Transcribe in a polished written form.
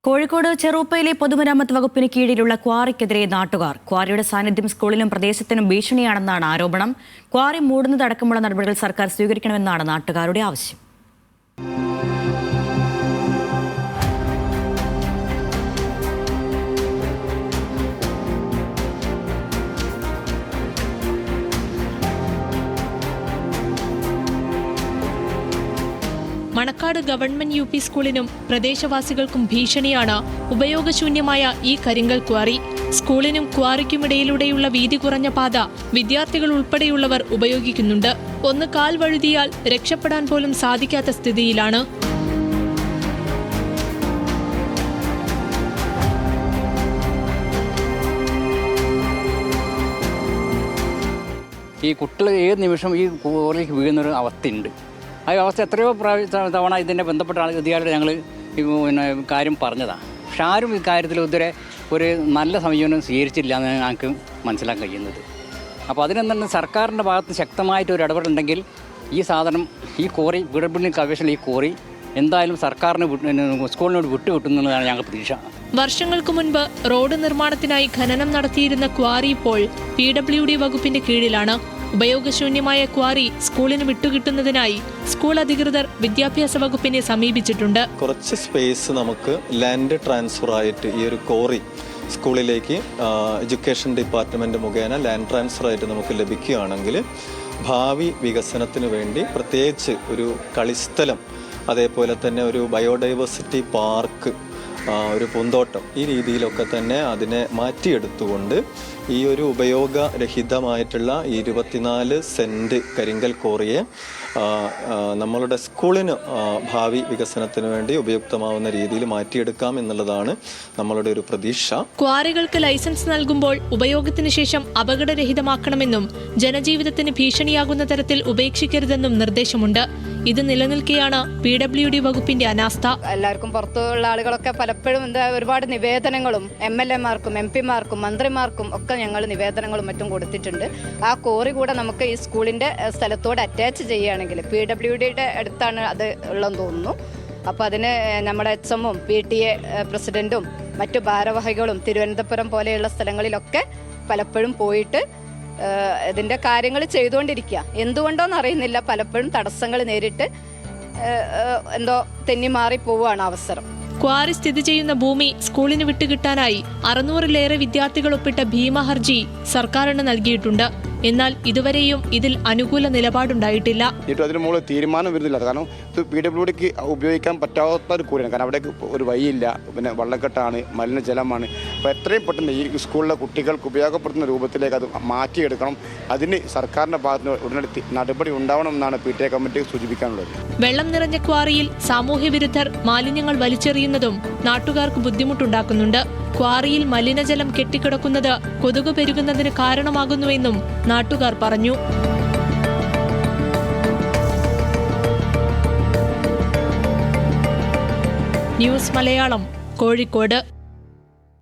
കോഴിക്കോട് ചെറുപ്പയിലെ പൊതുമരാമത്ത് വകുപ്പിന് കീഴിലുള്ള ക്വാറിക്കെതിരെ നാട്ടുകാർ. ക്വാറിയുടെ സാന്നിധ്യം സ്കൂളിനും പ്രദേശത്തിനും ഭീഷണിയാണെന്നാണ് ആരോപണം. ക്വാറി മൂടുന്നതടക്കമുള്ള നടപടികൾ സർക്കാർ സ്വീകരിക്കണമെന്നാണ് നാട്ടുകാരുടെ ആവശ്യം. മണക്കാട് ഗവൺമെന്റ് യു പി സ്കൂളിനും പ്രദേശവാസികൾക്കും ഭീഷണിയാണ് ഉപയോഗശൂന്യമായ ഈ കരിങ്കൽ ക്വാറി. സ്കൂളിനും ക്വാറിക്കുമിടയിലൂടെയുള്ള വീതി കുറഞ്ഞ പാത വിദ്യാർത്ഥികൾ ഉൾപ്പെടെയുള്ളവർ ഉപയോഗിക്കുന്നുണ്ട്. ഒന്ന് കാൽ വഴുതിയാൽ രക്ഷപ്പെടാൻ പോലും സാധിക്കാത്ത സ്ഥിതിയിലാണ്. ഈ കുട്ടികൾ ഏത് നിമിഷം ഈ ക്വാറിലേക്ക് വീഴുന്നൊരു അവസ്ഥയുണ്ട്. ആ അവസ്ഥ എത്രയോ തവണ ഇതിൻ്റെ ബന്ധപ്പെട്ട അധികാരികളോട് ഞങ്ങൾ കാര്യം പറഞ്ഞതാണ്. പക്ഷെ ആരും ഈ കാര്യത്തിൽ ഇതുവരെ ഒരു നല്ല സമീപനം സ്വീകരിച്ചില്ല എന്നാണ് ഞങ്ങൾക്ക് മനസ്സിലാക്കാൻ കഴിയുന്നത്. അപ്പോൾ അതിനെന്താണ് സർക്കാരിൻ്റെ ഭാഗത്ത് ശക്തമായിട്ട് ഒരു ഇടപെടലുണ്ടെങ്കിൽ ഈ സാധനം ഈ കോറി വീടുപണിക്ക് അപേക്ഷയിൽ ഈ കോറി എന്തായാലും സർക്കാരിന് സ്കൂളിനോട് വിട്ടുകിട്ടുന്നതാണ് ഞങ്ങൾ പ്രതീക്ഷ. വർഷങ്ങൾക്ക് മുൻപ് റോഡ് നിർമ്മാണത്തിനായി ഖനനം നടത്തിയിരുന്ന ക്വാറി ഇപ്പോൾ PWD വകുപ്പിന്റെ കീഴിലാണ്. ഉപയോഗശൂന്യമായ ക്വാറി സ്കൂളിന് വിട്ടുകിട്ടുന്നതിനായി സ്കൂൾ അധികൃതർ വിദ്യാഭ്യാസ വകുപ്പിനെ സമീപിച്ചിട്ടുണ്ട്. കുറച്ച് സ്പേസ് നമുക്ക് ലാൻഡ് ട്രാൻസ്ഫർ ആയിട്ട് ഈ ഒരു ക്വാറി സ്കൂളിലേക്ക് എഡ്യൂക്കേഷൻ ഡിപ്പാർട്ട്മെന്റ് മുഖേന ലാൻഡ് ട്രാൻസ്ഫർ ആയിട്ട് നമുക്ക് ലഭിക്കുകയാണെങ്കിൽ ഭാവി വികസനത്തിന് വേണ്ടി പ്രത്യേകിച്ച് ഒരു കളിസ്ഥലം, അതേപോലെ തന്നെ ഒരു ബയോഡൈവേഴ്സിറ്റി പാർക്ക്, ഒരു പൂന്തോട്ടം, ഈ രീതിയിലൊക്കെ തന്നെ അതിനെ മാറ്റിയെടുത്തുകൊണ്ട് ഈ ഒരു ഉപയോഗരഹിതമായിട്ടുള്ള 24 സെന്റ് കരിങ്കൽ കോറിയെ നമ്മളുടെ സ്കൂളിന് ഭാവി വികസനത്തിന് വേണ്ടി ഉപയുക്തമാവുന്ന രീതിയിൽ മാറ്റിയെടുക്കാം എന്നുള്ളതാണ് നമ്മളുടെ ഒരു പ്രതീക്ഷ. ക്വാറികൾക്ക് ലൈസൻസ് നൽകുമ്പോൾ ഉപയോഗത്തിന് ശേഷം അപകടരഹിതമാക്കണമെന്നും ജനജീവിതത്തിന് ഭീഷണിയാകുന്ന തരത്തിൽ ഉപേക്ഷിക്കരുതെന്നും നിർദ്ദേശമുണ്ട്. ഇത് നിലനിൽക്കെയാണ് PWD വകുപ്പിന്റെ അനാസ്ഥ. എല്ലാവർക്കും പുറത്തുള്ള ആളുകളൊക്കെ പലപ്പോഴും ഒരുപാട് നിവേദനങ്ങളും MLA-മാർക്കും MP-മാർക്കും മന്ത്രിമാർക്കും ഒക്കെ ഞങ്ങൾ നിവേദനങ്ങളും മറ്റും കൊടുത്തിട്ടുണ്ട്. ആ കോറി കൂടെ നമുക്ക് ഈ സ്കൂളിന്റെ സ്ഥലത്തോട് അറ്റാച്ച് ചെയ്യുകയാണെങ്കിൽ PWDയുടെ അടുത്താണ് അത് ഉള്ളതെന്ന് തോന്നുന്നു. അപ്പോൾ അതിന് നമ്മുടെ HM-ഉം PTA പ്രസിഡന്റും മറ്റു ഭാരവാഹികളും തിരുവനന്തപുരം പോലെയുള്ള സ്ഥലങ്ങളിലൊക്കെ പലപ്പോഴും പോയിട്ട് ഇതിന്റെ കാര്യങ്ങൾ ചെയ്തുകൊണ്ടിരിക്കുക. എന്തുകൊണ്ടോന്ന് അറിയുന്നില്ല, പലപ്പോഴും തടസ്സങ്ങൾ നേരിട്ട് എന്തോ തെന്നി മാറി പോവുകയാണ് അവസരം. ക്വാറി സ്ഥിതി ചെയ്യുന്ന ഭൂമി സ്കൂളിന് വിട്ടുകിട്ടാനായി 600-ലേറെ വിദ്യാർത്ഥികൾ ഒപ്പിട്ട ഭീമ ഹർജി സർക്കാരിന് നൽകിയിട്ടുണ്ട്. എന്നാൽ ഇതുവരെയും ഇതിൽ അനുകൂല നിലപാടുണ്ടായിട്ടില്ല. അതിന് മുകളിൽ തീരുമാനം വരുന്നില്ല. കാരണം ഇത് PWDക്ക് ഉപയോഗിക്കാൻ പറ്റാത്ത ഒരു കൂടിയാണ്. കാരണം അവിടെ ഒരു വഴിയില്ല, പിന്നെ വെള്ളക്കെട്ടാണ്, മലിനജലമാണ്. അപ്പോൾ എത്രയും പെട്ടെന്ന് ഈ സ്കൂളിലെ കുട്ടികൾക്ക് ഉപയോഗപ്പെടുത്തുന്ന രൂപത്തിലേക്ക് അത് മാറ്റിയെടുക്കണം. അതിന് സർക്കാരിന്റെ ഭാഗത്ത് ഉടനടി നടപടി ഉണ്ടാവണം എന്നാണ് PTA കമ്മിറ്റി സൂചിപ്പിക്കാനുള്ളത്. വെള്ളം നിറഞ്ഞ ക്വാറിയിൽ സാമൂഹ്യ വിരുദ്ധർ മാലിന്യങ്ങൾ വലിച്ചെറിയുന്നതും നാട്ടുകാർക്ക് ബുദ്ധിമുട്ടുണ്ടാക്കുന്നുണ്ട്. ക്വാറിയിൽ മലിനജലം കെട്ടിക്കിടക്കുന്നത് കൊതുക് പെരുകുന്നതിന് കാരണമാകുന്നുവെന്നും നാട്ടുകാർ പറഞ്ഞു. ന്യൂസ് മലയാളം, കോഴിക്കോട്.